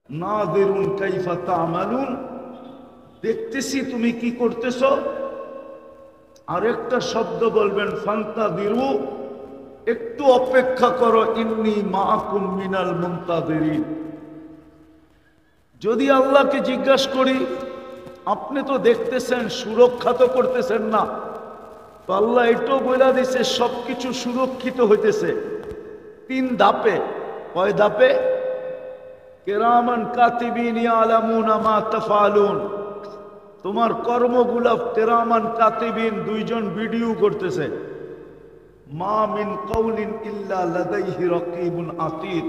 নাযিরুন কাইফা তা'মালুন, দেখতেছি তুমি কি করতেছো। আরেকটা শব্দ বলবেন ফান্তাযিরু, একটু অপেক্ষা করো, ইন্নী মাআকুম মিনাল মুনতাযিরিন। যদি আল্লাহকে জিজ্ঞাসা করি আপনি তো দেখতেছেন, সুরক্ষা তো করতেছেন না, তো আল্লাহ এটাও বলে দিছে সবকিছু সুরক্ষিত হইতেছে 3 ধাপে। কয় ধাপে? কিরামান কাতিবিন ইয়ালামুনা মা তাফআলুন, তোমার কর্মগুলা কিরামান কাতিবিন 2 জন ভিডিও করতেছে। মা মিন কাউলিন ইল্লা লাদাইহি রাকিবুন আতীদ,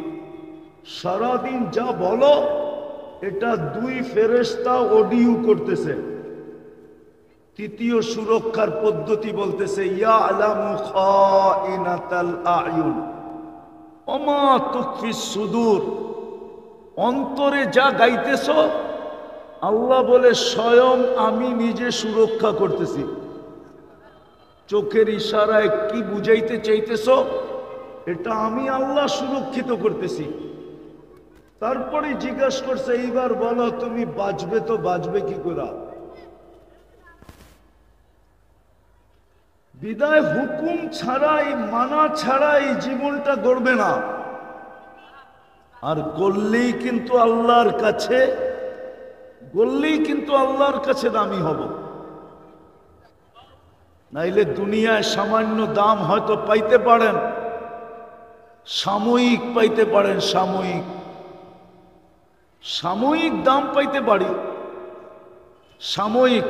সারাদিন যা বলো এটা 2 ফেরেশতা অডিও করতেছে। তৃতীয় সুরক্ষার পদ্ধতি বলতেছে ইয়ালামু খাইনাতাল আয়ুন ওমা তুখফিস সুদূর, অন্তরে যা গাইতেছ আল্লাহ বলে স্বয়ং আমি নিজে সুরক্ষা করতেছি। চোখের ইশারায় কি বুঝাইতে চাইতেছ এটা আমি আল্লাহ সুরক্ষিত করতেছি। তারপরে জিজ্ঞাসা করছে এইবার বলো তুমি বাঁচবে তো বাঁচবে কি করে? বিদায় হুকুম ছাড়াই মানা ছাড়া এই জীবনটা গড়বে না। আর গড়লেই কিন্তু আল্লাহর কাছে দামি হব। নাইলে দুনিয়ায় সামান্য দাম হয়তো পাইতে পারেন, সাময়িক পাইতে পারেন, সাময়িক দাম পাইতে পারি, সাময়িক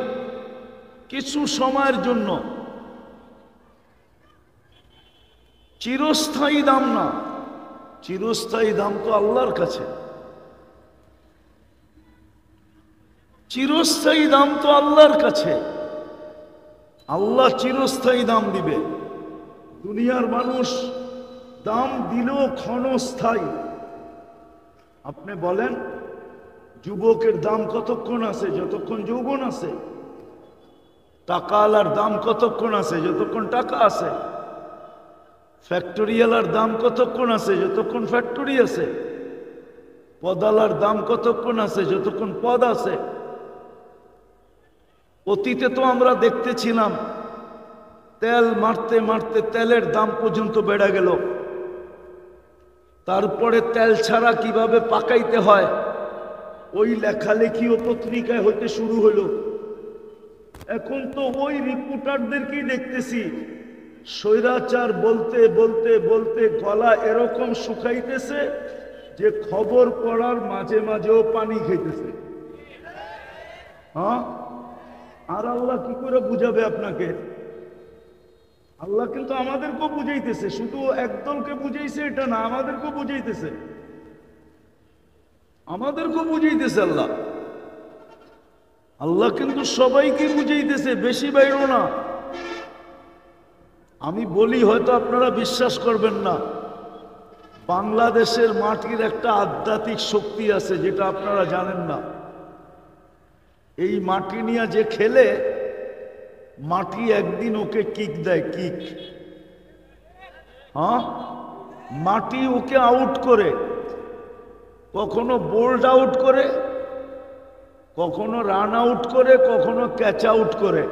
কিছু সময়ের জন্য, চিরস্থায়ী দাম না। চিরস্থায়ী দাম তো আল্লাহর কাছে, চিরস্থায়ী দাম তো আল্লাহর কাছে। আল্লাহ চিরস্থায়ী দাম দিবে। দুনিয়ার মানুষ দাম দিলেও ক্ষণস্থায়ী। আপনি বলেন যুবকের দাম কতক্ষণ আছে? যতক্ষণ যৌবন আছে। টাকাওয়ালার দাম কতক্ষণ আছে? যতক্ষণ টাকা আছে। ফ্যাক্টরিওয়ালার দাম কতক্ষণ আছে? যতক্ষণ ফ্যাক্টরি আছে। পদালার দাম কতক্ষণ আছে? যতক্ষণ পদ আছে। অতীতে তো আমরা দেখতেছিলাম তেল মারতে মারতে তেলের দাম পর্যন্ত বেড়ে গেল। তারপরে তেল ছাড়া কিভাবে পাকাইতে হয় ওই লেখালেখি ও পত্রিকায় হইতে শুরু হলো। এখন তো ওই রিপোর্টারদেরকেই দেখতেছি স্বৈরাচার বলতে বলতে বলতে গলা এরকম শুকাইতেছে যে খবর পড়ার মাঝে মাঝেও পানি খাইতেছে। হ্যাঁ, আর আল্লাহ কি করে বুঝাবে আপনাকে? আল্লাহ কিন্তু আমাদেরকেও বুঝাইতেছে, শুধু একদলকে বুঝাইছে এটা না, আমাদেরকেও বুঝাইতেছে, আল্লাহ। আল্লাহ কিন্তু সবাইকে বুঝাইতেছে, বেশি বাইরও না। আমি বলি হয়তো আপনারা বিশ্বাস করবেন না, বাংলাদেশের মাটির একটা আধ্যাত্মিক শক্তি আছে যেটা আপনারা জানেন না। এই মাটি নিয়ে যে খেলে, মাটি একদিন ওকে কিক দেয়, কিক। হ্যাঁ, মাটি ওকে আউট করে, কখনো বোল্ড আউট করে, কখনো রান আউট করে, কখনো ক্যাচ আউট করে,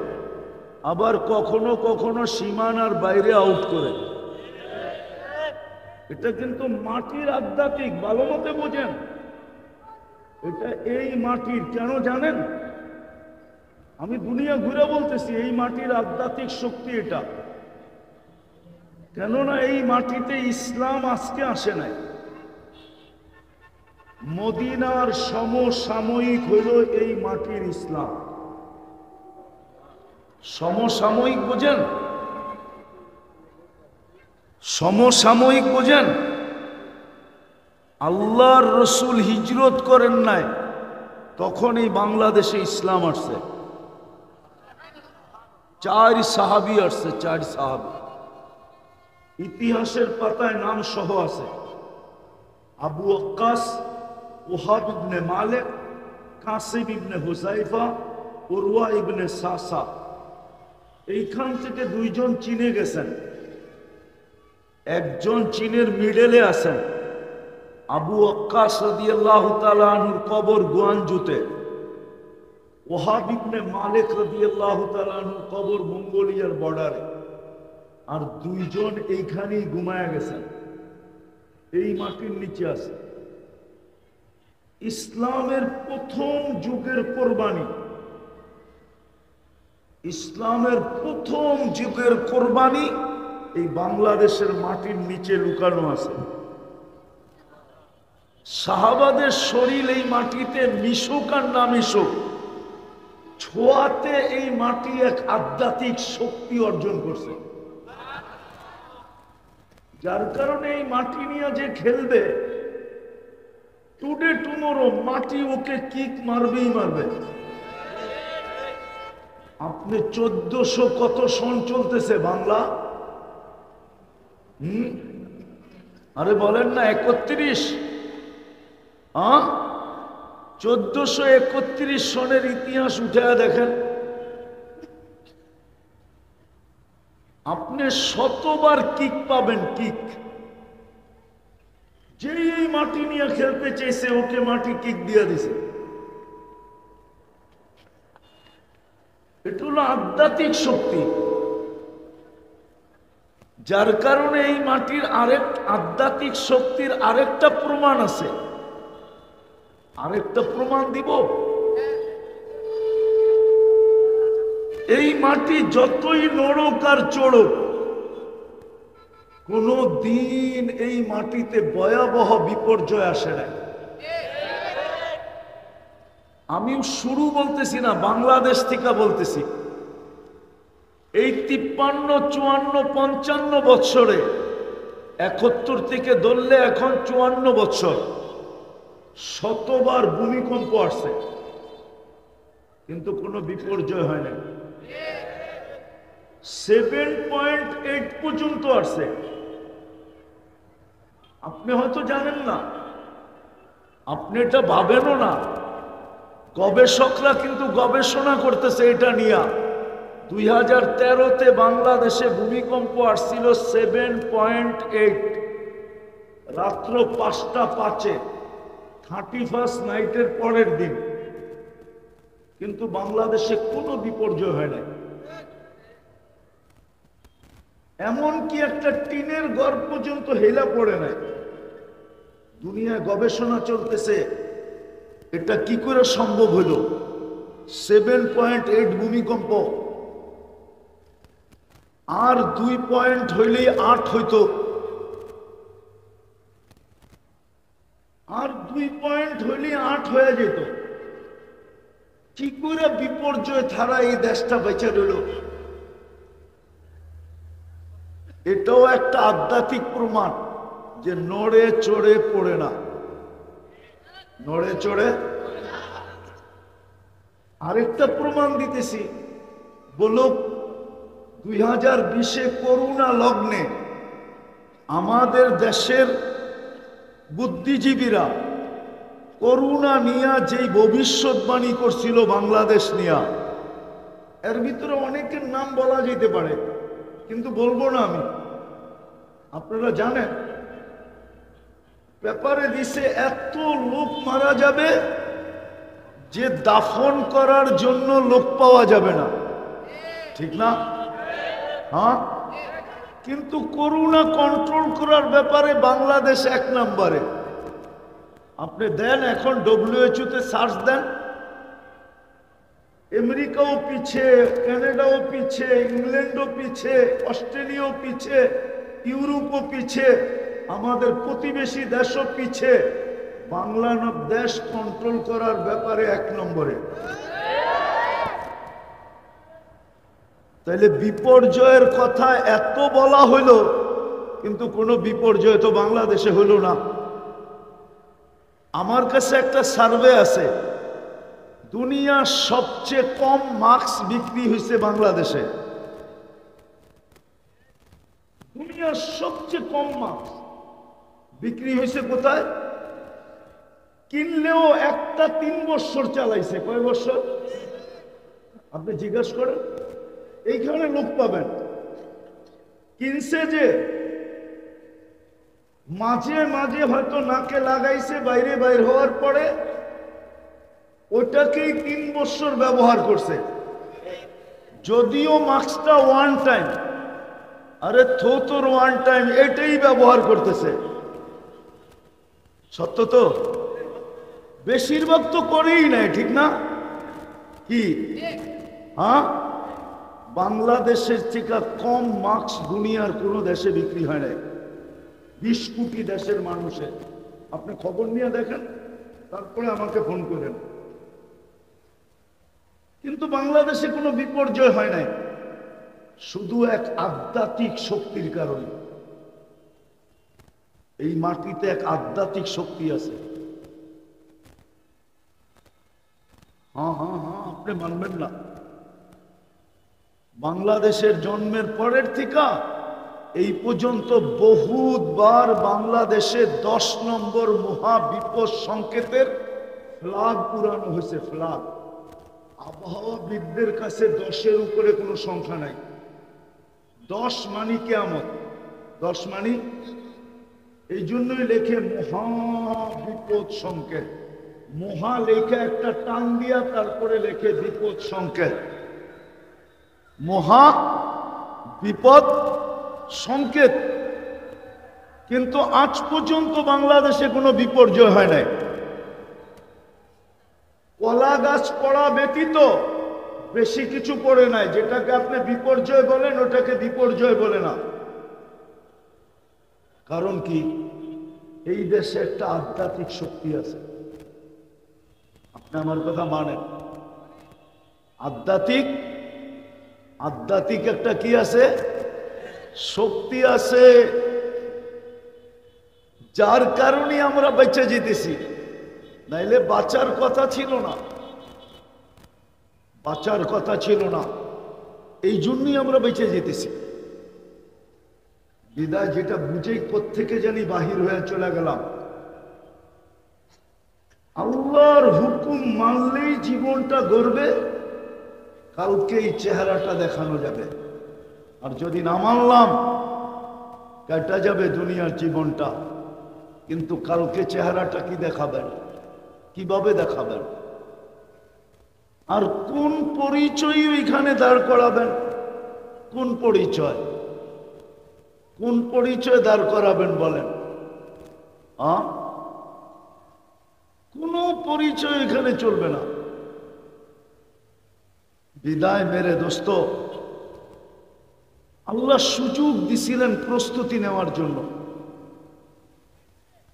আবার কখনো কখনো সীমানার বাইরে আউট করে। এটা কিন্তু মাটির আধ্যাত্মিক, ভালো মতে বোঝেন। এটা এই মাটির, কেন জানেন? আমি দুনিয়া ঘুরে বলতেছি এই মাটির আধ্যাত্মিক শক্তি এটা। কেননা এই মাটিতে ইসলাম আজকে আসে নাই। মদিনার সমসাময়িক হইল এই মাটির ইসলাম। সমসাময়িক বোঝেন? সমসাময়িক বোঝেন? আল্লাহর রসুল হিজরত করেন নাই, তখন এই বাংলাদেশে ইসলাম আসছে। 4 সাহাবী আসছে, 4 সাহাবী। ইতিহাসের পাতায় নাম সহ আছে। আবু ওয়াক্কাস, ওহাব ইবনে মালিক, কাসিম ইবনে হুযায়ফা, উরওয়া ইবনে সাসা। এইখান থেকে 2 জন চীনে গেছেন। একজন চীনের মিডলে আছেন, আবু ওয়াক্কাস রাদিয়াল্লাহু তাআলা আনহুর কবর গুয়াঞ্জুতে, ওয়াহাব ইবনে মালিক রাদিয়াল্লাহু তাআলা আনহুর কবর মঙ্গোলিয়ার বর্ডারে। আর দুইজন এইখানেই ঘুমায়া গেছেন, এই মাটির নিচে আছে। ইসলামের প্রথম যুগের কোরবানি, ইসলামের প্রথম যুগের কোরবানি এই বাংলাদেশের মাটির নিচে লুকানো আছে। সাহাবাদের শরীর এই মাটিতে মিশুক আর না মিশুক, ছোঁয়াতে এই মাটি এক আধ্যাত্মিক শক্তি অর্জন করছে। যার কারণে এই মাটি নিয়ে যে খেলবে, টুডে টুমোরো মাটি ওকে কিক মারবেই মারবে। আপনি 1400 কত সন চলতেছে বাংলা? আরে বলেন না 31। 1431 সনের ইতিহাস উঠে দেখেন। আপনি শতবার কিক পাবেন, কিক। যে এই মাটি নিয়ে খেলতে চাইছে ওকে মাটি কিক দিয়ে দিছে। এটা হলো আধ্যাত্মিক শক্তি। যার কারণে এই মাটির আধ্যাত্মিক শক্তির আরেকটা প্রমাণ আছে। আরেকটা প্রমাণ দিব। এই মাটি যতই নড়ুক আর চড়ুক, কোন দিন এই মাটিতে ভয়াবহ বিপর্যয় আসে না। আমি শুরু বলতেছি না, বাংলাদেশ থেকে বলতেছি। এই 53, 54, 55 বৎসরে, 71 থেকে ধরলে এখন 54 বৎসর, শতবার ভূমিকম্প আসছে, কিন্তু কোনো বিপর্যয় হয় না। 7.8 পর্যন্ত আসছে। আপনি হয়তো জানেন না, আপনি এটা ভাবেনও না। গবেষকরা কিন্তু গবেষণা করতেছে এটা নিয়ে। 2013-তে বাংলাদেশে ভূমিকম্প আসছিল 7.8, রাত্র 5টা 5-এ, 31st নাইটের পরের দিন। কিন্তু বাংলাদেশে কোনো বিপর্যয় হয় নাই। এমনকি একটা টিনের ঘর পর্যন্ত হেলা পড়ে নাই। দুনিয়ায় গবেষণা চলতেছে এটা কি করে সম্ভব হলো। 7.8 ভূমিকম্প, আর 2 পয়েন্ট হইলেই 8 হইতো, আর 2 পয়েন্ট হইলেই 8 হয়ে যেত। কি করে বিপর্যয় ছাড়া এই দেশটা বেঁচে রইল? এটাও একটা আধ্যাত্মিক প্রমাণ যে নড়ে চড়ে পড়ে না, নড়ে চড়ে। আরেকটা প্রমাণ দিতেছি, বলো 2020-এ করোনা লগ্নে আমাদের দেশের বুদ্ধিজীবীরা করোনা নিয়ে যেই ভবিষ্যৎবাণী করছিল বাংলাদেশ নিয়ে, এর ভিতরে অনেকের নাম বলা যেতে পারে, কিন্তু বলবো না আমি। আপনারা জানেন পেপারে দিছে এত লোক মারা যাবে যে দাফন করার জন্য লোক পাওয়া যাবে না, ঠিক না? হ্যাঁ, কিন্তু করোনা কন্ট্রোল করার ব্যাপারে বাংলাদেশ 1 নম্বরে। আপনি দেন এখন WHO তে সার্চ দেন, আমেরিকাও পিছে, কানাডাও পিছে, ইংল্যান্ডও পিছে, অস্ট্রেলিয়াও পিছে, ইউরোপও পিছে, আমাদের প্রতিবেশী দেশও পিছে। বাংলাদেশ কন্ট্রোল করার ব্যাপারে 1 নম্বরে। তাইলে বিপর্যয়ের কথা এত বলা হইল, কিন্তু কোনো বিপর্যয় তো বাংলাদেশে হইল না। আমার কাছে একটা সার্ভে আছে, দুনিয়ার সবচেয়ে কম মাস্ক বিক্রি হয়েছে বাংলাদেশে। দুনিয়ার সবচেয়ে কম মাস্ক বিক্রি হয়েছে কোথায়? কিনলেও একটা 3 বছর চালাইছে। কয় বছর? আপনি জিজ্ঞাসা করেন, এইখানে লোক পাবেন। কিনছে যে মাঝে মাঝে হয়তো নাকে লাগাইছে, বাইরে বাইর হওয়ার পরে ওটাকেই 3 বছর ব্যবহার করছে, যদিও মাস্কটা ওয়ান টাইম, আরে থোতর ওয়ান টাইম এটাই ব্যবহার করতেছে। সত্য তো? বেশিরভাগ তো করেই নাই, ঠিক না? কি হ্যাঁ, বাংলাদেশের থেকে কম মাস্ক দুনিয়ার কোনো দেশে বিক্রি হয় নাই। 20 কোটি দেশের মানুষের, আপনি খবর নিয়ে দেখেন, তারপরে আমাকে ফোন করেন। কিন্তু বাংলাদেশে কোনো বিপর্যয় হয় নাই, শুধু এক আধ্যাত্মিক শক্তির কারণে। এই মাটিতে এক আধ্যাত্মিক শক্তি আছে। হ্যাঁ হ্যাঁ হ্যাঁ, আপনি মানবেন না। বাংলাদেশের জন্মের পরের থেকে এই পর্যন্ত বহুতবার বাংলাদেশে 10 নম্বর মহাবিপদ সংকেতের ফ্ল্যাগ উড়ানো হয়েছে। ফ্ল্যাগ, আবহাওয়াবিদদের কাছে 10-এর উপরে কোনো সংখ্যা নাই। 10 মানি কিয়ামত, 10 মানি, এই জন্যই লেখে মহাবিপদ সংকেত। মহা লেখা একটা টান দিয়া তারপরে লেখে বিপদ সংকেত। মহা বিপদ সংকেত। কিন্তু আজ পর্যন্ত বাংলাদেশে কোনো বিপর্যয় হয় নাই। কলা গাছ পড়া ব্যতীত বেশি কিছু পড়ে নাই। যেটাকে আপনি বিপর্যয় বলেন, ওটাকে বিপর্যয় বলে না। কারণ কি? এই দেশে একটা আধ্যাত্মিক শক্তি আছে। আপনি আমার কথা মানেন? আধ্যাত্মিক, আধ্যাত্মিক একটা কি আছে? শক্তি আছে, যার কারণে আমরা বেঁচে যেতেছি। নাইলে বাঁচার কথা ছিল না, বাঁচার কথা ছিল না। এই জন্যই আমরা বেঁচে যেতেছি। বিদায় যেটা বুঝেই কোত্থেকে জানি বাহির হয়ে চলে গেলাম। আল্লাহর হুকুম মানলেই জীবনটা গড়বে, কালকেই চেহারাটা দেখানো যাবে। আর যদি না মানলাম, কেটে যাবে দুনিয়ার জীবনটা। কিন্তু কালকে চেহারাটা কি দেখাবেন? কিভাবে দেখাবেন? আর কোন পরিচয় এখানে দাঁড় করাবেন? কোন পরিচয়, কোন পরিচয় দাঁড় করাবেন বলেন? কোন পরিচয় এখানে চলবে না। বিদায় মেরে দোস্ত, আল্লাহ সুযোগ দিছিলেন প্রস্তুতি নেওয়ার জন্য,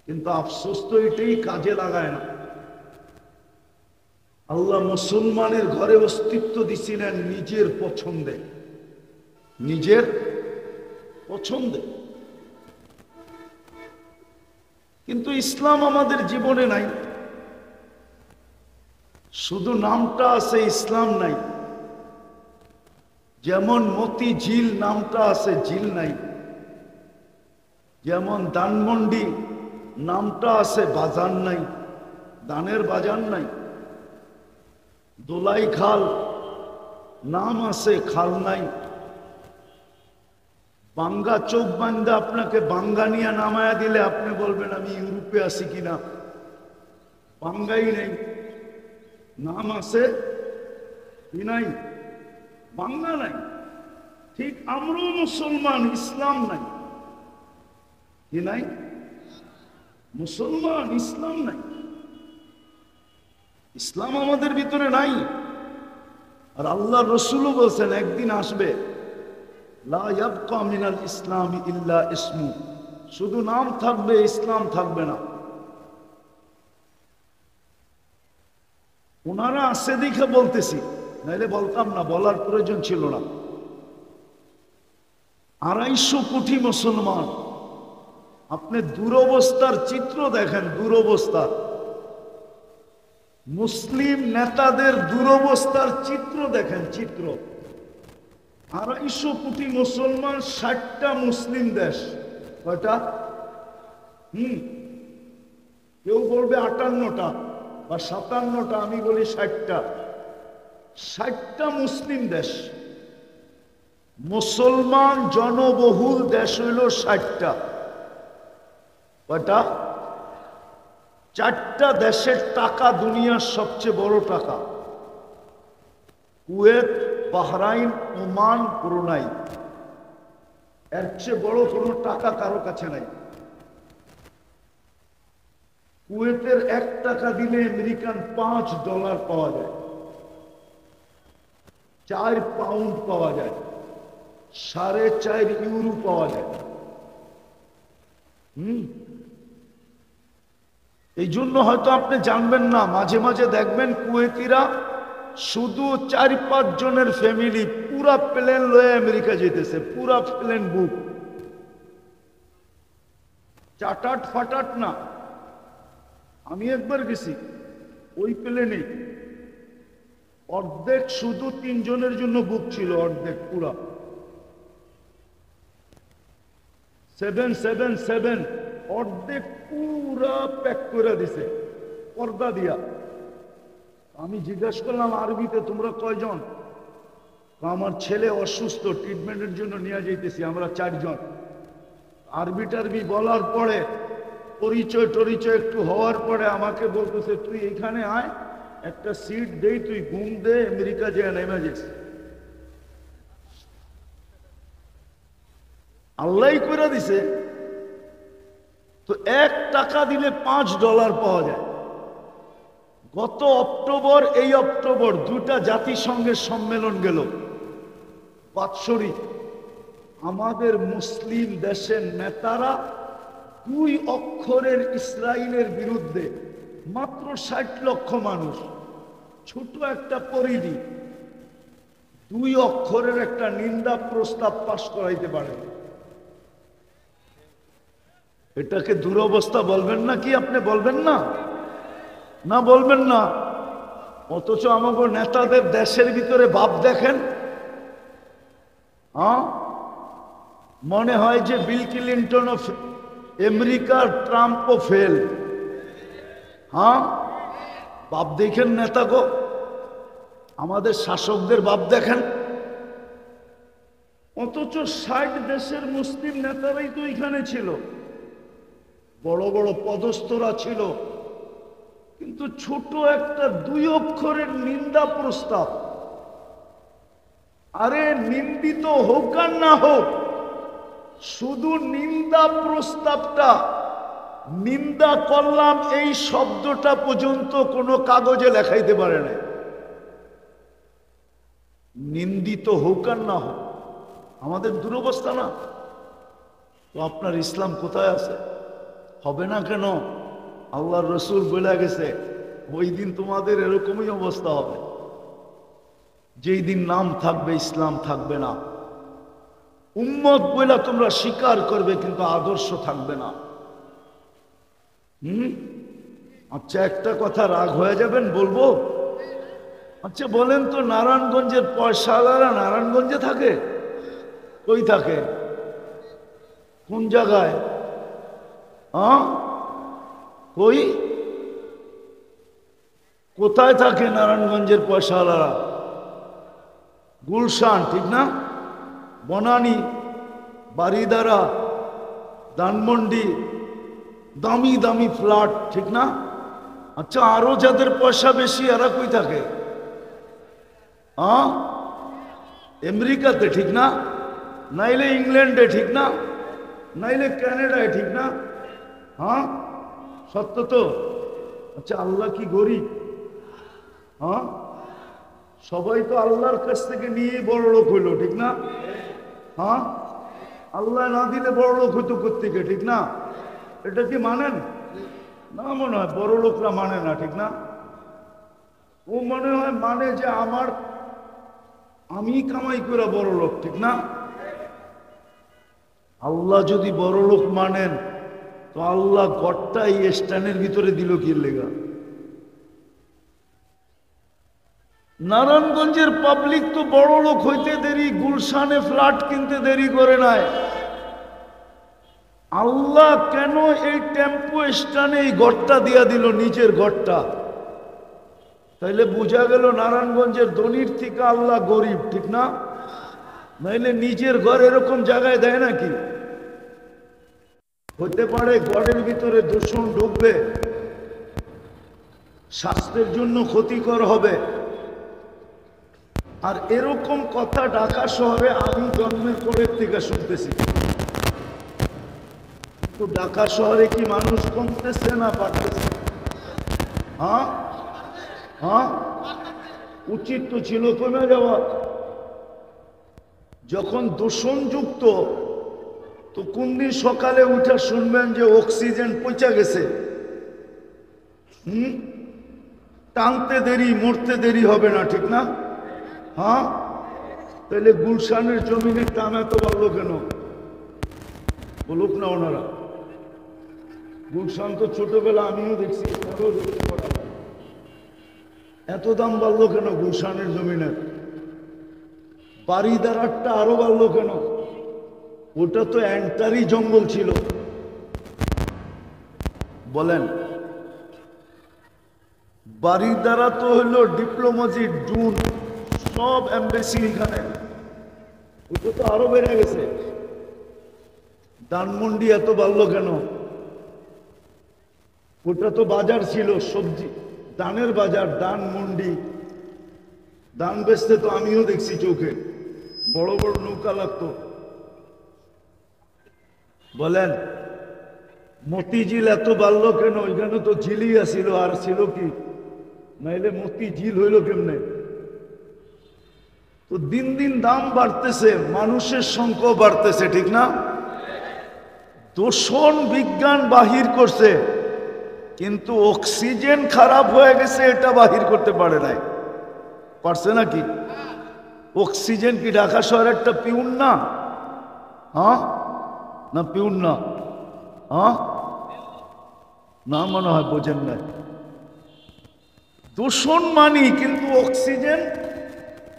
কিন্তু আফসোস তো এটাই কাজে লাগায় না। আল্লাহ মুসলমানের ঘরে অস্তিত্ব দিছিলেন নিজের পছন্দে, নিজের পছন্দে। কিন্তু ইসলাম আমাদের জীবনে নাই, শুধু নামটা আছে, ইসলাম নাই। যেমন মতি ঝিল নামটা আছে, ঝিল নাই। যেমন ধানমন্ডি নামটা আছে, বাজার নাই, দানের বাজার নাই। দোলাই খাল নাম আছে, খাল নাই। বাঙ্গা চোখ বান্দা আপনাকে বাঙ্গানিয়া নামায়া দিলে আপনি বলবেন আমি ইউরোপে আছি কিনা। বাঙ্গাই নেই, নাম আছে কি নাই? বাংলা নাই। ঠিক আমরাও মুসলমান, ইসলাম নাই। কি নাই? মুসলমান, ইসলাম নাই। ইসলাম আমাদের ভিতরে নাই। আর আল্লাহ রসুলও বলছেন একদিন আসবে, লা ইয়াবকা মিনাল ইসলামি ইল্লা ইসমু, শুধু নাম থাকবে, ইসলাম থাকবে না। ওনারা আছে দেখে বলতেছি, নাইলে বলতাম না, বলার প্রয়োজন ছিল না। 250 কোটি মুসলমান। আপনি দুরবস্থার চিত্র দেখেন, দুরবস্থার মুসলিম নেতাদের দুরবস্থার চিত্র দেখেন, চিত্র। 250 কোটি মুসলমান, 60টা মুসলিম দেশ। কয়টা? কেউ বলবে 58টা বা 57টা, আমি বলি 60টা। 60টা মুসলিম দেশ। মুসলমান জনবহুল দেশ হইল 60টা। কয়টা? 4টা দেশের টাকা দুনিয়ার সবচেয়ে বড় টাকা। Kuwait, Bahrain, Oman, Brunei. এর চেয়ে বড় কোনো টাকা কারো কাছে নাই। কুয়েতের 1 টাকা দিলে আমেরিকান $5 পাওয়া যায়, 4 পাউন্ড পাওয়া যায়, 4.5 ইউরো পাওয়া যায়। এই জন্য হয়তো আপনি জানবেন না, মাঝে মাঝে দেখবেন কুয়েতিরা শুধু 4-5 জনের ফ্যামিলি পুরা প্লেন লয়ে আমেরিকা যেতেছে, পুরা প্লেন বুক, চাটাট ফাটাট না। আমি একবার গেছি ওই প্লেনে, অর্ধেক শুধু 3 জনের জন্য বুক ছিল, অর্ধেক পুরা 777 অর্ধেক পুরা প্যাক করে দিছে পর্দা দিয়া। আমি জিজ্ঞাসা করলাম আরবিতে, তোমরা কয়জন? আমার ছেলে অসুস্থ, ট্রিটমেন্টের জন্য নিয়ে যাইতেছি, আমরা 4 জন। আরবি টারবি বলার পরে, পরিচয় টরিচয় একটু হওয়ার পরে আমাকে বলতেছে, তুই এখানে আয়, একটা সিট দেই, তুই ঘুম দে, আমেরিকা যেয়ে নেমে যাস। আল্লাহ করে দিছে। তো 1 টাকা দিলে $5 পাওয়া যায়। গত অক্টোবর, এই অক্টোবর 2টা জাতিসংঘের সম্মেলন গেল বাৎসরিক। আমাদের মুসলিম দেশের নেতারা 2 অক্ষরের ইসরায়েলের বিরুদ্ধে, মাত্র 60 লক্ষ মানুষ, ছোট একটা পরিধি, 2 অক্ষরের একটা নিন্দা প্রস্তাব পাশ করাইতে পারে। এটাকে দুরবস্থা বলবেন না কি? আপনি বলবেন না? না বলবেন না। অথচ আমাদের নেতাদের দেশের ভিতরে ভাব দেখেন, মনে হয় যে বিল ক্লিন্টন ও আমেরিকার ট্রাম্পও ফেল। ভাব দেখেন নেতা গো, আমাদের শাসকদের ভাব দেখেন। অথচ 60 দেশের মুসলিম নেতারাই তো এখানে ছিল, বড় বড় পদস্থরা ছিল, কিন্তু ছোট একটা 2 অক্ষরের নিন্দা প্রস্তাব। আরে নিন্দিত হোক আর না হোক, শুধু নিন্দা প্রস্তাবটা, নিন্দা করলাম এই শব্দটা পর্যন্ত কোনো কাগজে লেখাইতে পারে না। নিন্দিত হোক আর না হোক, আমাদের দুরবস্থা না? তো আপনার ইসলাম কোথায় আছে? হবে না কেন? আল্লাহর রসুল বলে গেছে, ওই দিন তোমাদের এরকমই অবস্থা হবে, যেই দিন নাম থাকবে ইসলাম থাকবে না। উম্মত বইলা তোমরা স্বীকার করবে, কিন্তু আদর্শ থাকবে না। আচ্ছা, একটা কথা রাগ হয়ে যাবেন, বলবো? আচ্ছা বলেন তো, নারায়ণগঞ্জের পয়সাওয়ালারা নারায়ণগঞ্জে থাকে? কই থাকে? কোন জায়গায়? কই কোথায় থাকে নারায়ণগঞ্জের পয়সাওয়ালারা? গুলশান, ঠিক না? বনানী, বারিদারা, ধানমন্ডি, দামি দামি ফ্ল্যাট, ঠিক না? আচ্ছা, আরো যাদের পয়সা বেশি, এরা কই থাকে? আমেরিকাতে, ঠিক না? নাইলে ইংল্যান্ডে, ঠিক না? নাইলে কানাডায়, ঠিক না? সত্য তো? আচ্ছা, আল্লাহ কি গরিব? সবাই তো আল্লাহর কাছ থেকে নিয়ে বড় লোক হইলো, ঠিক না? আল্লাহ না দিলে বড় লোক হইতো কোত্থেকে, ঠিক না? এটা কি মানেন না? মনে হয় বড় লোকরা মানে না, ঠিক না? ও মনে হয় মানে যে আমি কামাই করে বড় লোক, ঠিক না? আল্লাহ যদি বড় লোক মানেন, তো আল্লাহ গড়টা এই স্ট্যান্ডের ভিতরে দিল কি লেগা? নারায়ণগঞ্জের পাবলিক তো বড় লোক হইতে দেরি, গুলশানে ফ্ল্যাট কিনতে দেরি করে নাই। আল্লাহ কেন এই টেম্পো স্ট্যান্ডে এই ঘরটা দিয়া দিল, নিচের ঘরটা? তাইলে বোঝা গেল নারায়ণগঞ্জের ধনির থেকে আল্লাহ গরিব, ঠিক না? নাইলে নিজের ঘর এরকম জায়গায় দেয় নাকি? হতে পারে গড়ের ভিতরে দূষণ ঢুকবে, স্বাস্থ্যের জন্য ক্ষতিকর হবে। আর এরকম কথা ঢাকা শহরে আমি জন্মের পরের থেকে শুনতেছি। তো ঢাকা শহরে কি মানুষ কমতেছে না বাড়তেছে? হ্যাঁ হ্যাঁ, উচিত তো ছিল কমে যাওয়া। যখন দূষণযুক্ত, তো কোন দিন সকালে উঠে শুনবেন যে অক্সিজেন পচে গেছে, টানতে দেরি, মরতে দেরি হবে না, ঠিক না? হ্যাঁ, তাহলে গুলশানের জমিনের দাম এত বাড়লো কেন? বলুক না ওনারা। গুলশান তো ছোটবেলা আমিও দেখছি, এত দাম বাড়লো কেন গুলশানের জমিনের? বাড়িদারারটা আরো বাড়লো কেন? ওটা তো এন্টারি জঙ্গল ছিল। বলেন, বাড়িদারা তো হলো ডিপ্লোমাজি ডুন, সব এমবেসি এখানে। ওটা তো আরো বেড়ে গেছে। ধানমন্ডি এত বাড়লো কেন? ওটা তো বাজার ছিল, সবজি ধানের বাজার, ধানমন্ডি। ধান বেচতে তো আমিও দেখছি চোখে, বড় বড় নৌকা লাগতো। বলেন, মতিঝিল এত বাড়লো কেন? ওইখানে তো ঝিলই আসিল, আর ছিল কি? নাইলে মতিঝিল হইল কেমনে? তো দিন দিন দাম বাড়তেছে, মানুষের সংখ্যা বাড়তেছে, ঠিক না? দূষণ বিজ্ঞান বাহির করছে, কিন্তু অক্সিজেন খারাপ হয়ে গেছে এটা বাহির করতে পারে নাই। পারছে নাকি? অক্সিজেন কি ঢাকা শহরের একটা পিউন না? হ্যাঁ না, পিউন না? হ্যাঁ না, মনে হয় বোঝেন না। দূষণ মানি, কিন্তু অক্সিজেন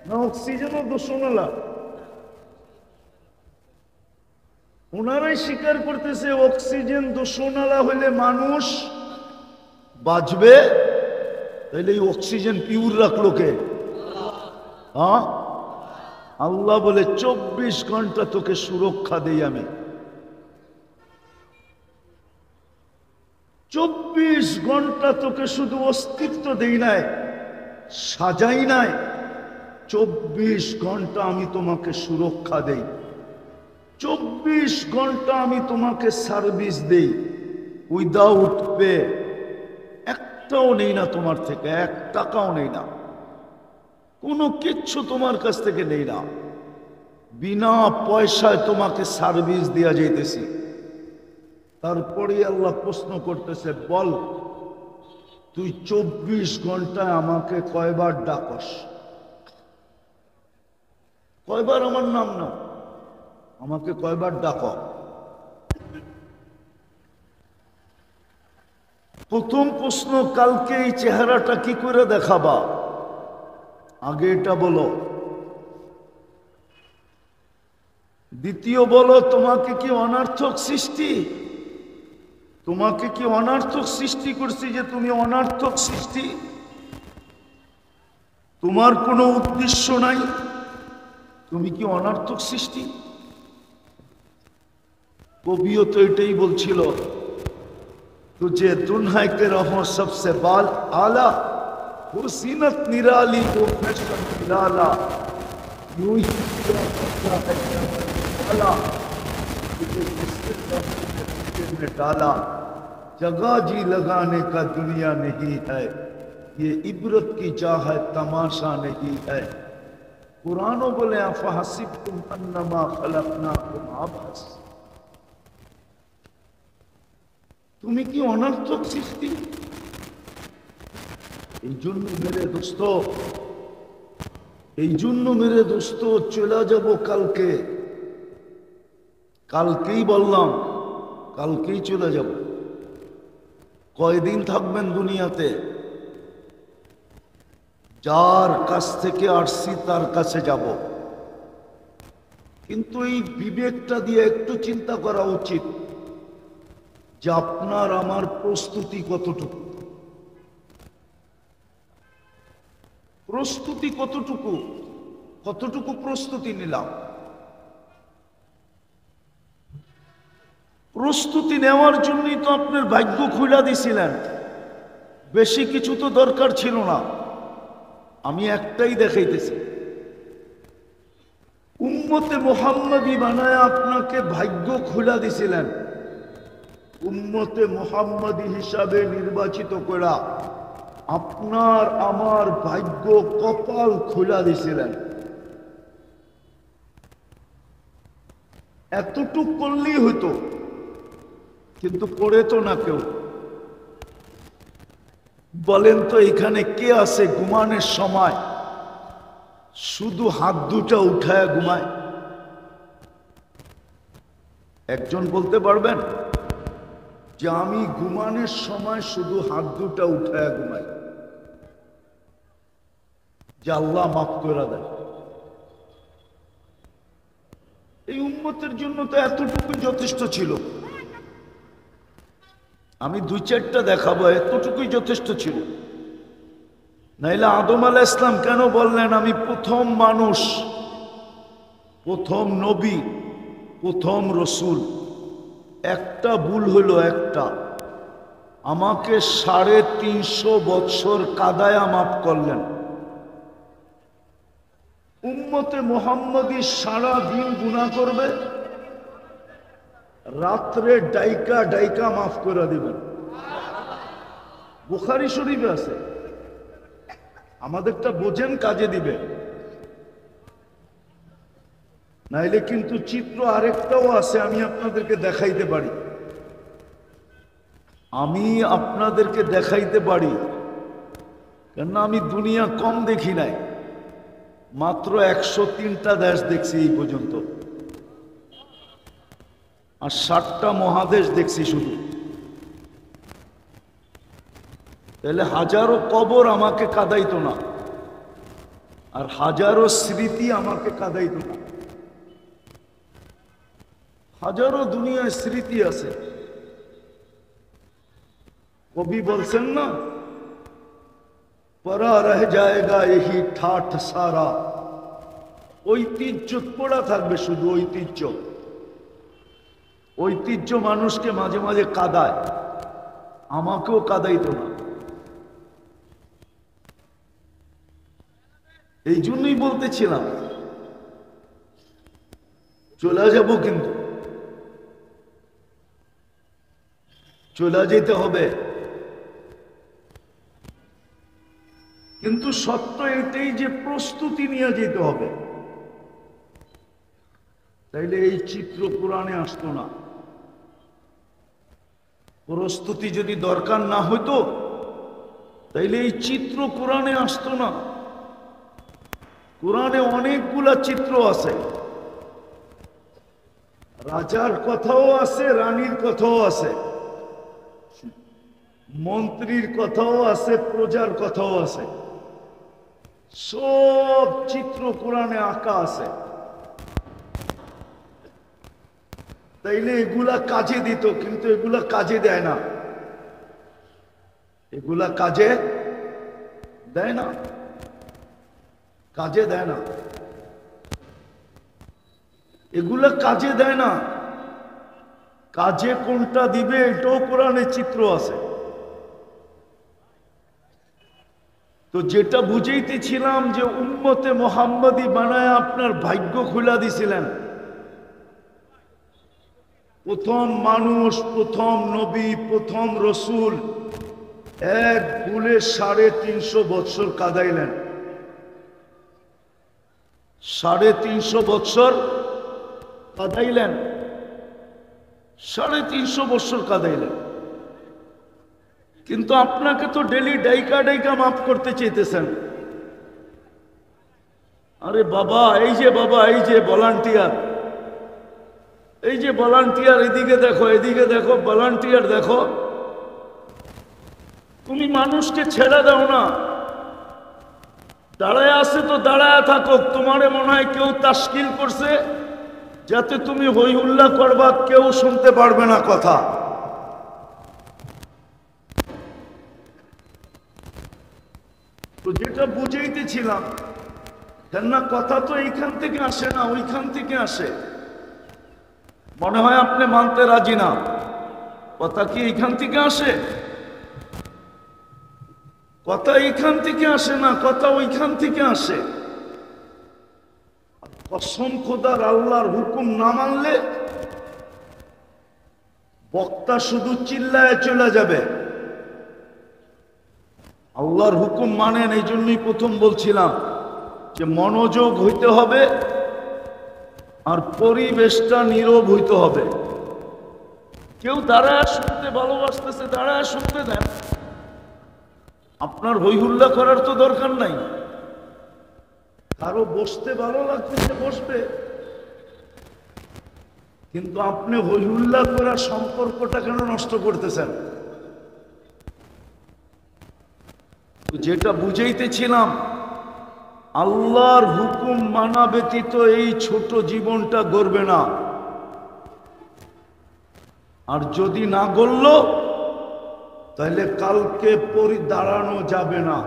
না, অক্সিজেনও দূষণ হলা। ওনারাই স্বীকার করতেছে অক্সিজেন দূষণালা হইলে মানুষ বাঁচবে। তাইলে এই অক্সিজেন পিউর রাখলো কে? হ্যাঁ, আল্লাহ বলে 24 ঘন্টা তোকে সুরক্ষা দেই আমি। 24 ঘন্টা তোকে শুধু অস্তিত্ব দেই নাই, সাজাই নাই, 24 ঘন্টা আমি তোমাকে সুরক্ষা দেই, 24 ঘন্টা আমি তোমাকে সার্ভিস দেই, উইদাউট পে। একটাও নেই না তোমার থেকে, 1 টাকাও নেই না, কোনো কিচ্ছু তোমার কাছ থেকে নেই না, বিনা পয়সায় তোমাকে সার্ভিস দেয়া যাইতেছি। তারপরে আল্লাহ প্রশ্ন করতেছে, বল তুই 24 ঘন্টায় আমাকে কয়বার ডাকস? কয়বার আমার নাম না, আমাকে কয়বার ডাক? প্রথম প্রশ্ন, কালকে এই চেহারাটা কি করে দেখাবা? আগে এটা বলো। দ্বিতীয় বলো, তোমাকে কি অনার্থক সৃষ্টি? তোমাকে কি অনার্থক সৃষ্টি করছি যে তুমি অনার্থক সৃষ্টি? তোমার কোনো উদ্দেশ্য নাই, তুমি কি অনার্থক সৃষ্টি? কবিও তো এটাই বলছিল, तुझे दुन्हा के रहो सबसे बाल आला, हुसीनत निराली को फैशन निराला, यूं ही तुझे डाला, जगह जी लगाने का दुनिया नहीं है, ये इबरत की चाह है, तमाशा नहीं है। कुरानो बोले अफहसिबतुम अन्नमा खलकनाकुम आबस, তুমি কি অনর্থক সৃষ্টি? এই জন্য মেরে দোস্ত, এই জন্য মেরে দোস্ত চলে যাব কালকে। কালকেই বললাম, কালকেই চলে যাব। কয়দিন থাকবেন দুনিয়াতে? যার কাছ থেকে আসছি তার কাছে যাব। কিন্তু এই বিবেকটা দিয়ে একটু চিন্তা করা উচিত যে আপনার আমার প্রস্তুতি কতটুকু, প্রস্তুতি কতটুকু, কতটুকু প্রস্তুতি নিলাম। প্রস্তুতি নেওয়ার জন্যই তো আপনার ভাগ্য খুলে দিছিলেন, বেশি কিছু তো দরকার ছিল না। আমি একটাই দেখাইতেছি, উম্মতে মুহাম্মাদি বানায় আপনাকে ভাগ্য খুলে দিছিলেন, উম্মতে মুহাম্মাদি হিসাবে নির্বাচিত করা আপনার আমার ভাগ্য কপাল খুলে দিছিলেন। এতটুক করলেই হইতো, কিন্তু করে তো না কেউ। বলেন তো এখানে কে আছে ঘুমানোর সময় শুধু হাত দুটা উঠায় ঘুমায়? একজন বলতে পারবেন যে আমি ঘুমানোর সময় শুধু হাত দুটা উঠায় ঘুমাই, যে আল্লাহ মাফ করে দেয়? এই উম্মতের জন্য তো এতটুকুই যথেষ্ট ছিল। আমি দুই চারটা দেখাবো, এতটুকুই যথেষ্ট ছিল। নাইলে আদম আলাইহিস সালাম কেন বললেন আমি প্রথম মানুষ, প্রথম নবী, প্রথম রসুল? একটা ভুল হলো, একটা, আমাকে 350 বৎসর কাদায়া মাফ করলেন। উম্মতে মুহাম্মাদি সারা দিন গুনাহ করবে, রাত্রে ডাইকা ডাইকা মাফ করে দিবেন। বুখারী শরীফে আছে। আমাদেরটা বোঝেন, কাজে দিবে। নাইলে কিন্তু চিত্র আরেকটাও আছে, আমি আপনাদেরকে দেখাইতে পারি। কেননা আমি দুনিয়া কম দেখি নাই, মাত্র 103টা দেশ দেখছি এই পর্যন্ত, আর 60টা মহাদেশ দেখছি শুধু। তাহলে হাজারো কবর আমাকে কাঁদাইতো না, আর হাজারো স্মৃতি আমাকে কাঁদাইতো না। হাজারো দুনিয়ায় স্মৃতি আছে। কবি বলছেন না, পরা রহ জায়েগা यही ঠাঠ সারা। ঐতিহ্য পড়া থাকবে, শুধু ঐতিহ্য। ঐতিহ্য মানুষকে মাঝে মাঝে কাঁদায়, আমাকেও কাঁদাইতো না। এই জন্যই বলতেছিলাম চলে যাব, কিন্তু চলে যেতে হবে। কিন্তু সত্য এটাই যে প্রস্তুতি নিয়ে যেতে হবে, তাইলে এই চিত্র কোরআনে আসতো না। প্রস্তুতি যদি দরকার না হইতো তাইলে এই চিত্র কোরআনে আসতো না। কোরআনে অনেকগুলা চিত্র আছে, রাজার কথাও আছে, রানীর কথাও আছে, মন্ত্রীর কথাও আছে, প্রজার কথাও আছে। সব চিত্র কোরআনে আঁকা আছে। তাইলে এগুলা কাজে দিত, কিন্তু এগুলা কাজে দেয় না। এগুলা কাজে দেয় না, কাজে দেয় না, এগুলা কাজে দেয় না। কাজে কোনটা দিবে এটাও কোরআনে চিত্র আছে। তো যেটা বুঝাইতেছিলাম যে উম্মতে মুহাম্মাদি বানায় আপনার ভাগ্য খুলে দিছিলেন, প্রথম মানুষ, প্রথম নবী, প্রথম রসুল, এক ভুলে 350 বৎসর কাঁদাইলেন। 350 বৎসর কাঁদাইলেন, 350 বৎসর কাঁদাইলেন। কিন্তু আপনাকে তো ডেলি ডাইকা ডাইকা মাফ করতে চাইতেছেন। আরে বাবা, এই যে বাবা, এই যে ভলান্টিয়ার, এই যে ভলান্টিয়ার, এদিকে দেখো, এদিকে দেখো, ভলান্টিয়ার দেখো। তুমি মানুষকে ছেড়ে দাও না, দাঁড়ায় আছে তো দাঁড়ায় থাকো। তোমারে মনে হয় কেউ তাশকিল করছে যাতে তুমি হই হুল্লা করবা, কেউ শুনতে পারবে না কথা। তো যেটা বুঝাইতেছিলাম, কেননা কথা তো এইখান থেকে আসে না, ওইখান থেকে আসে। মনে হয় আপনি মানতে রাজি না। কথা কি এইখান থেকে আসে? কথা এইখান থেকে আসে না, কথা ওইখান থেকে আসে। কসম খোদার, আল্লাহর হুকুম না মানলে বক্তা শুধু চিল্লায় চলে যাবে। আল্লাহর হুকুম মানেন, এই জন্যই প্রথম বলছিলাম যে মনোযোগ হইতে হবে আর পরিবেশটা নীরব হইতে হবে। কেউ দাঁড়ায় শুনতে ভালোবাসতেছে, দাঁড়ায় শুনতে দেন। আপনার হইহুল্লা করার তো দরকার নাই। কারো বসতে ভালো লাগতেছে বসবে, কিন্তু আপনি হইহুল্লা করার সম্পর্কটা কেন নষ্ট করতেছেন? যেটা বুঝাইতেছিলাম, আল্লাহর হুকুম মানা ব্যতীত এই ছোট জীবনটা গড়বে না। আর যদি না গড়ল তাহলে কালকে দাঁড়ানো যাবে না,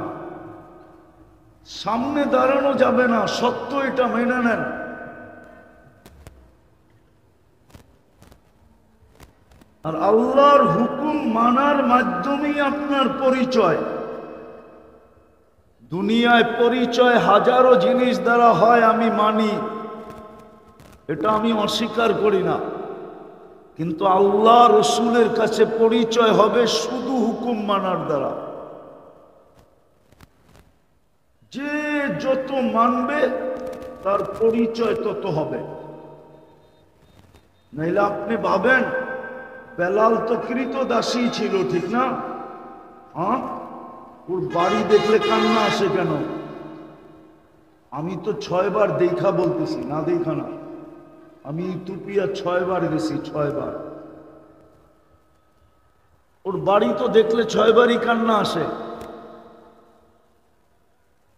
সামনে দাঁড়ানো যাবে না। সত্য এটা মেনে নেন। আর আল্লাহর হুকুম মানার মাধ্যমেই আপনার পরিচয়। দুনিয়ায় পরিচয় হাজারো জিনিস দ্বারা হয়, আমি মানি, এটা আমি অস্বীকার করি না। কিন্তু আল্লাহ রসুলের কাছে পরিচয় হবে শুধু হুকুম মানার দ্বারা। যে যত মানবে তার পরিচয় তত হবে। নাইলে আপনি ভাবেন বেলাল তো কৃতদাসী ছিল, ঠিক না? হ্যাঁ, ওর বাড়ি দেখলে কান্না আসে কেন? আমি তো 6 বার দেখা বলতেছি, না দেখা না। আমি ইথিওপিয়া 6 বার গেছি, 6 বার। ওর বাড়ি তো দেখলে 6 বারই কান্না আসে,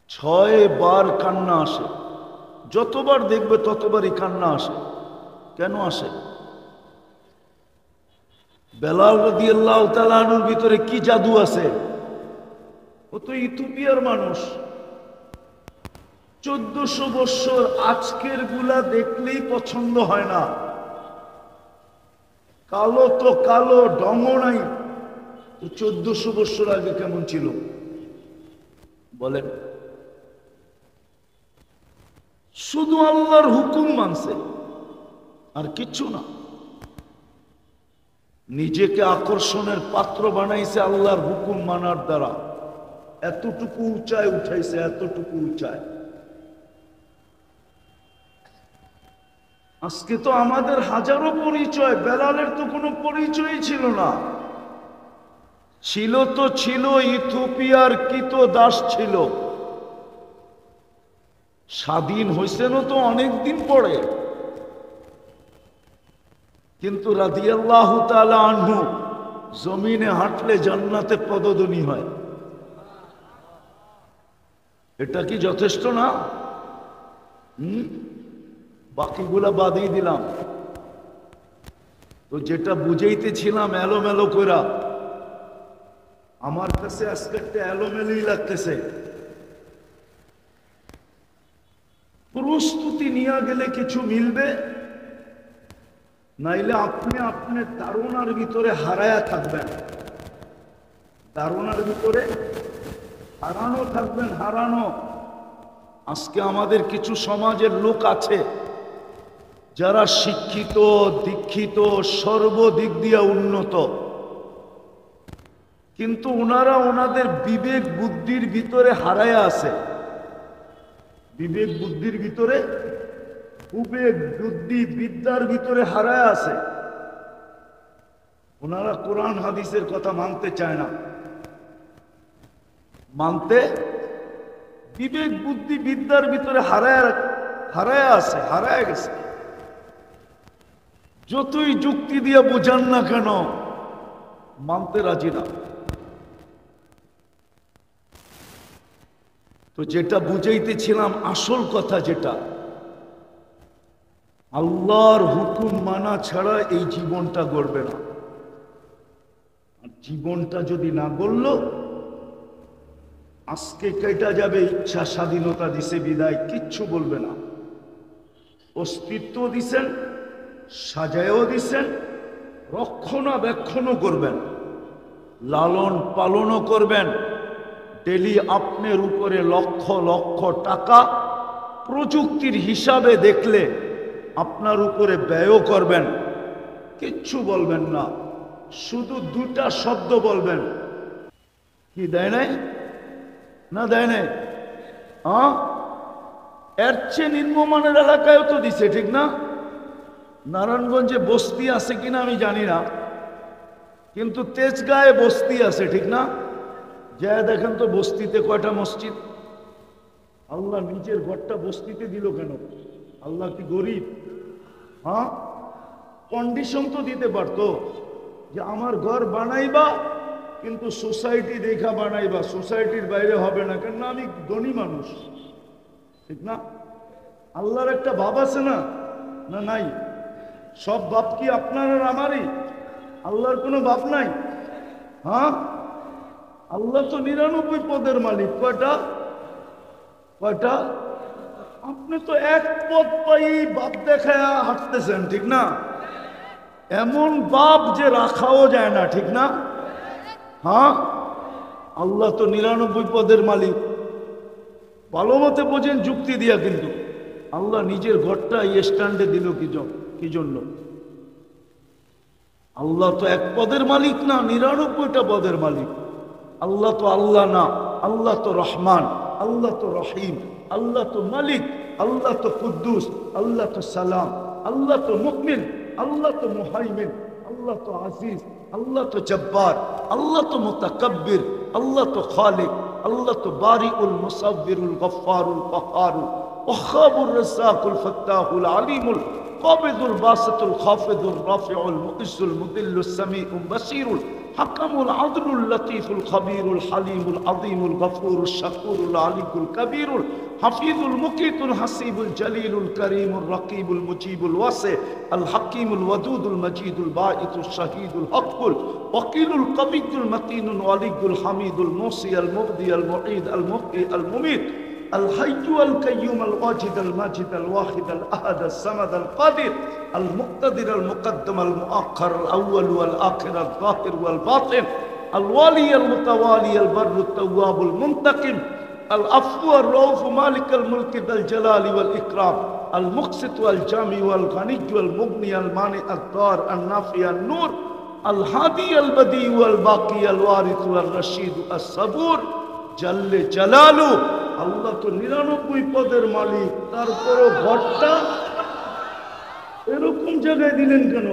6 বার কান্না আসে। যতবার দেখবে ততবারই কান্না আসে। কেন আসে? বেলাল রাদিয়াল্লাহু তাআলা আনহুর ভিতরে কি জাদু আছে? ও তো ইথিওপিয়ার মানুষ। 1400 বৎসর আজকের গুলা দেখলেই পছন্দ হয় না। কালো তো কালো, ঢঙ্গ নাই। 1400 বৎসর আগে কেমন ছিল বলেন? শুধু আল্লাহর হুকুম মানছে, আর কিচ্ছু না। নিজেকে আকর্ষণের পাত্র বানাইছে আল্লাহর হুকুম মানার দ্বারা। এতটুকু উঁচায় উঠাইছে, এতটুকু উঁচায়। আজকে তো আমাদের হাজারো পরিচয়, বেলালের তো কোনো পরিচয়ই ছিল না। ছিল তো ছিল, ইথিওপিয়ার কৃতদাস ছিল। স্বাধীন হয়েছেন তো অনেকদিন পরে, কিন্তু রাদিয়াল্লাহু তাআলা আনহু জমিনে হাঁটলে জান্নাতে পদধ্বনি হয়। এটা কি যথেষ্ট না? বাকিগুলা বাদই দিলাম। তো যেটা বুঝাইতেছিলাম এলোমেলো কইরা, আমার কাছে আজকে একটা এলোমেলোই লাগতেছে। প্রস্তুতি নিয়ে গেলে কিছু মিলবে, নাইলে আপনি আপনার ধারণার ভিতরে হারায়া থাকবেন। ধারণার ভিতরে হারানো থাকবেন, হারানো। আজকে আমাদের কিছু সমাজের লোক আছে যারা শিক্ষিত, দীক্ষিত, সর্বদিক দিয়ে উন্নত, কিন্তু ওনারা ওনাদের বিবেক বুদ্ধির ভিতরে হারায়া আছে। বিবেক বুদ্ধির ভিতরে, বিবেক বুদ্ধি বিদ্যার ভিতরে হারায় আছে। ওনারা কোরআন হাদিসের কথা মানতে চায় না। মানতে, বিবেক বুদ্ধি বিদ্যার ভিতরে হারায় আছে, হারায় গেছে। যতই যুক্তি দিয়ে বোঝান না কেন, মানতে রাজি না। তো যেটা বুঝাইতেছিলাম, আসল কথা যেটা, আল্লাহর হুকুম মানা ছাড়া এই জীবনটা গড়বে না। আর জীবনটা যদি না গড়ল, আজকে কেটে যাবে। ইচ্ছা স্বাধীনতা দিছে বিদায়, কিচ্ছু বলবে না। অস্তিত্ব দিছেন, সাজায়ও দিছেন, রক্ষণাবেক্ষণও করবেন, লালন পালনও করবেন। ডেলি আপনার উপরে লক্ষ লক্ষ টাকা প্রযুক্তির হিসাবে দেখলে আপনার উপরে ব্যয়ও করবেন, কিচ্ছু বলবেন না, শুধু দুটা শব্দ বলবেন, কি দেয় নাই না দেয় নাই? এর চেয়ে নিম্নমানের এলাকায়ও তো দিছে, ঠিক না? নারায়ণগঞ্জে বস্তি আছে কিনা আমি জানি না, কিন্তু তেজগাঁয়ে বস্তি আছে, ঠিক না? যা দেখেন তো বস্তিতে কয়টা মসজিদ। আল্লাহ নিজের ঘরটা বস্তিতে দিল কেন? আল্লাহ কি গরিব? কন্ডিশন তো দিতে পারতো যে আমার ঘর বানাইবা, কিন্তু সোসাইটি দেখা বানাইবা, সোসাইটির বাইরে হবে না, কেন আমি ধনী মানুষ, ঠিক না? আল্লাহর একটা ভাব আছে না? না নাই? সব বাপ কি আপনার আর আমারই? আল্লাহর কোনো বাপ নাই? আল্লাহ তো 99 পদের মালিক। কয়টা? কয়টা? আপনি তো এক পদ পাই বাপ দেখায় হাঁটতেছেন, ঠিক না? এমন বাপ যে রাখাও যায় না, ঠিক না? আল্লাহ তো 99 পদের মালিক। ভালো মতে বোঝেন যুক্তি দিয়া, কিন্তু আল্লাহ নিজের ঘরটা এই স্ট্যান্ডে দিল কি জন্য? আল্লাহ তো এক পদের মালিক না, 99টা পদের মালিক। আল্লাহ তো আল্লাহ না, আল্লাহ তো রহমান, আল্লাহ তো রহিম, আল্লাহ তো মালিক, আল্লাহ তো কুদ্দুস, আল্লাহ তো সালাম, আল্লাহ তো মুকমিন, আল্লাহ তো মুহাইমিন, আল্লাহ তো আজিজ, আল্লাহ তো জব্বার, আল্লাহ তো মুতাকাব্বির, আল্লাহ তো খালিক, আল্লাহ তো বারিউল মুসাব্বিরুল গফফারুল কাহ্হারুল ওয়াহ্হাবুর রাজ্জাকুল ফাত্তাহুল আলিমুল কাবিদুল বাসিতুল খাফিদুর রাফিউল মুইজ্জুল মুদিল্লুস সামিউল বাসীরুল হাকামুল আদলুল লতীফুল খবীরুল হালিমুল আযীমুল গফুরুশ শাকুরুল আলিকুল কবীরুল হাফিজুল মুকিতুল হাসিবুল জলিলুল করিমুর রকিবুল মুজিবুল ওয়াসি আল হাকিমুল ওয়াদুদুল মজিদুল বাঈতুশ শাহীদুল হকুল ওয়াকিলুল কবিয়ুল মতিনুল ওয়ালিয়ুল হামিদুল মুসি আল মুবদি আল মুঈদ আল মুহয়ি আল মুমীত الحي القيوم الواجد الماجد الواحد الأحد الصمد القادر المقتدر المقدم المؤخر الأول والآخر الظاهر والباطن الوالي المتوالي البر التواب المنتقم العفو الرؤوف مالك الملك ذا الجلال والإكرام المقسط والجامع والغني والمغني المانع الضار النافع النور الهادي البديع والباقي الوارث والرشيد الصبور جل جلاله। আল্লাহ তো 99 পদের মালিক, তারপরও ঘরটা এরকম জায়গায় দিলেন কেন?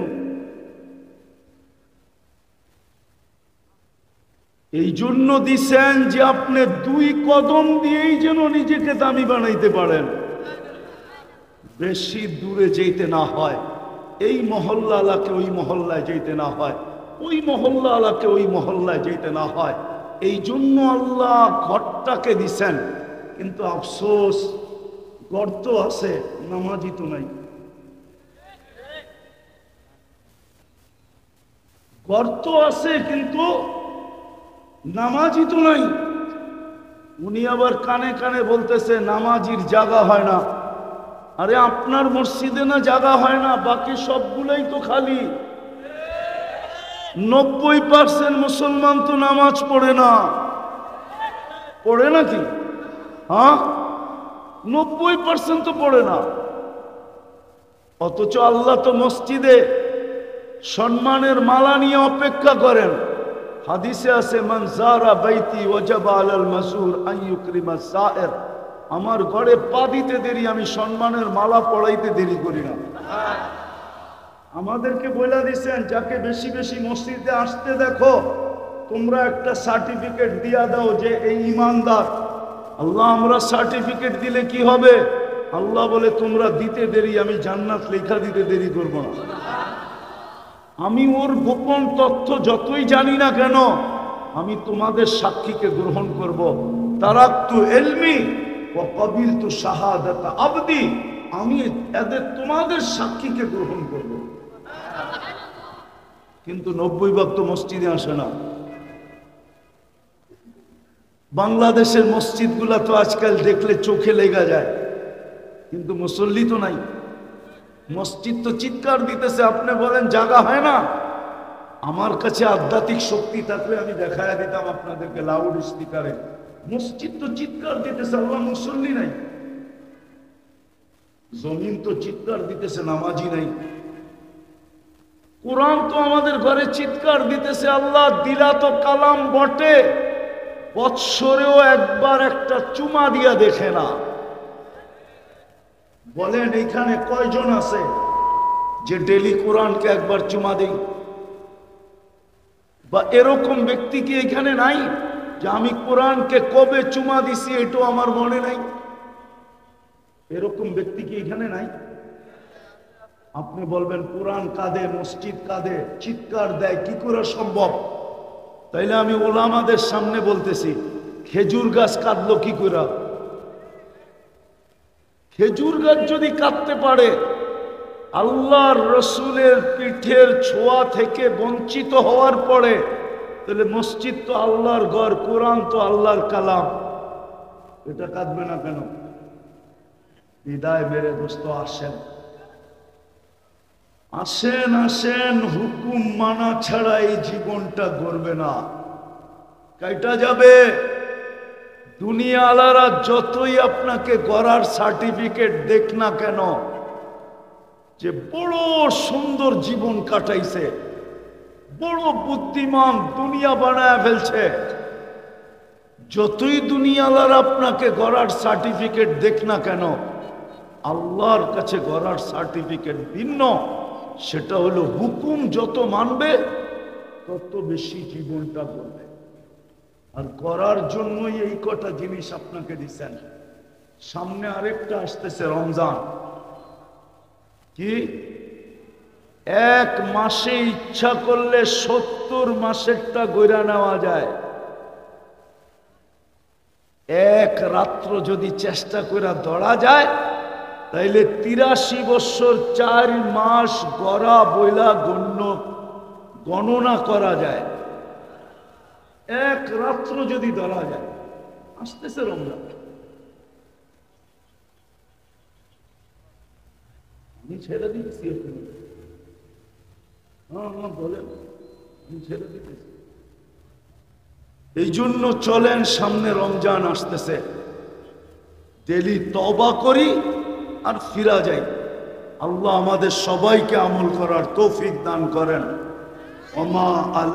এই জন্য দিছেন যে আপনি 2 কদম দিয়েই যেন নিজেকে দামি বানাইতে পারেন, বেশি দূরে যেতে না হয়, এই মহল্লা আলাকে ওই মহল্লায় যেতে না হয়, ওই মহল্লা আলাকে ওই মহল্লায় যেতে না হয়। এই জন্য আল্লাহ ঘরটাকে দিছেন। কিন্তু আফসোস, গর্ত আছে, নামাজি তো নাই। গর্ত আছে কিন্তু নামাজি তো নাই। উনি আবার কানে কানে বলতেছে নামাজির জায়গা হয় না। আরে আপনার মসজিদে না জায়গা হয় না, বাকি সবগুলোই তো খালি। 90% মুসলমান তো নামাজ পড়ে না, পড়ে নাকি? 90% তো পড়ে না। অথচ আল্লাহ তো মসজিদে সম্মানের মালা নিয়ে অপেক্ষা করেন। হাদিসে আছে মান যারা বাইতি ওয়াজাবা আলাল মাসুর আন ইউকরিমা সায়ের। আমার ঘরে পা দিতে দেরি, আমি সম্মানের মালা পড়াইতে দেরি করি না। আমাদেরকে বলে দিয়েছেন যাকে বেশি বেশি মসজিদে আসতে দেখো তোমরা একটা সার্টিফিকেট দিয়া দাও যে এই ইমানদার। আল্লাহ আমরা সার্টিফিকেট দিলে কি হবে? আল্লাহ বলে তোমরা দিতে দেরি, আমি জান্নাত লেখা দিতে দেরি করব না। আমি ওর গোপন তথ্য যতই জানি না কেন, আমি তোমাদের সাক্ষীকে গ্রহণ করব। তারাকতু ইলমি ওয়া ক্বাবিলতু শাহাদাত আবদি। আমি এদের তোমাদের সাক্ষীকে গ্রহণ করব। কিন্তু 90% তো মসজিদে আসে না। বাংলাদেশের মসজিদগুলা তো আজকাল দেখলে চোখে লেগে যায়, কিন্তু মুসল্লি তো নাই। মসজিদ তো চিৎকার দিতেছে, আপনি বলেন জায়গা হয় না। আমার কাছে আধ্যাত্মিক শক্তি থাকলে আমি দেখায় দিতাম আপনাদেরকে লাউড স্পিকারে। মসজিদ তো চিৎকার দিতেছে, আল্লাহ মুসল্লি নাই। জমিন তো চিৎকার দিতেছে, নামাজি নাই। কোরআন তো আমাদের ঘরে চিৎকার দিতেছে, আল্লাহ দিলা তো কালাম বটে, বৎসরেও একবার একটা চুমা দিয়া দেখে না। বলেন এইখানে কয়জন আছে যে ডেলি কোরআনকে একবার চুমা দেই? বা এরকম ব্যক্তি কি এখানে নাই যে আমি কোরআনকে কবে চুমা দিছি এটাও আমার মনে নাই? এরকম ব্যক্তি কি এখানে নাই? আপনি বলবেন কোরআন কাঁদে, মসজিদ কাঁদে, চিৎকার দেয়, কি করে সম্ভব? তাইলে আমি ওলামাদের সামনে বলতেছি, খেজুর গাছ কাঁদলো কি করে? খেজুর গাছ যদি কাঁদতে পারে, আল্লাহর রসুলের পিঠের ছোঁয়া থেকে বঞ্চিত হওয়ার পরে, তাহলে মসজিদ তো আল্লাহর ঘর, কোরআন তো আল্লাহর কালাম, এটা কাঁদবে না কেন? বিদায় মেরে দোস্ত আসেন, আসেন আসেন, হুকুম মানা ছাড়া এই জীবনটা গড়বে না, কাইটা যাবে। দুনিয়া আলারা যতই আপনাকে গড়ার সার্টিফিকেট দেখ না কেন, যে বড় সুন্দর জীবন কাটাইছে, বড় বুদ্ধিমান, দুনিয়া বানায় ফেলছে, যতই দুনিয়ালার আপনাকে গড়ার সার্টিফিকেট দেখ না কেন, আল্লাহর কাছে গড়ার সার্টিফিকেট ভিন্ন। সেটা হলো হুকুম যত মানবে তত বেশি জীবনটা গড়বে। আর করার জন্যই এই কটা জিনিস আপনাকে দিচ্ছেন। সামনে আরেকটা আসতেছে রমজান। কি এক মাসে ইচ্ছা করলে 70 মাসেরটা গইরা নেওয়া যায়। এক রাত্র যদি চেষ্টা করে ধরা যায়, তাইলে 83 বছর 4 মাস গড়া বইলা গণনা করা যায়। এক রাত্র যদি ধরা যায়। আসতেছে রমজান, আমি ছেড়ে দিচ্ছি। হ্যাঁ বলেন, আমি ছেড়ে দিতেছি। এই জন্য চলেন, সামনে রমজান আসতেছে, ডেলি তওবা করি আর ফিরা যাই। আল্লাহ আমাদের সবাইকে আমল করার তৌফিক দান করেন। ওমা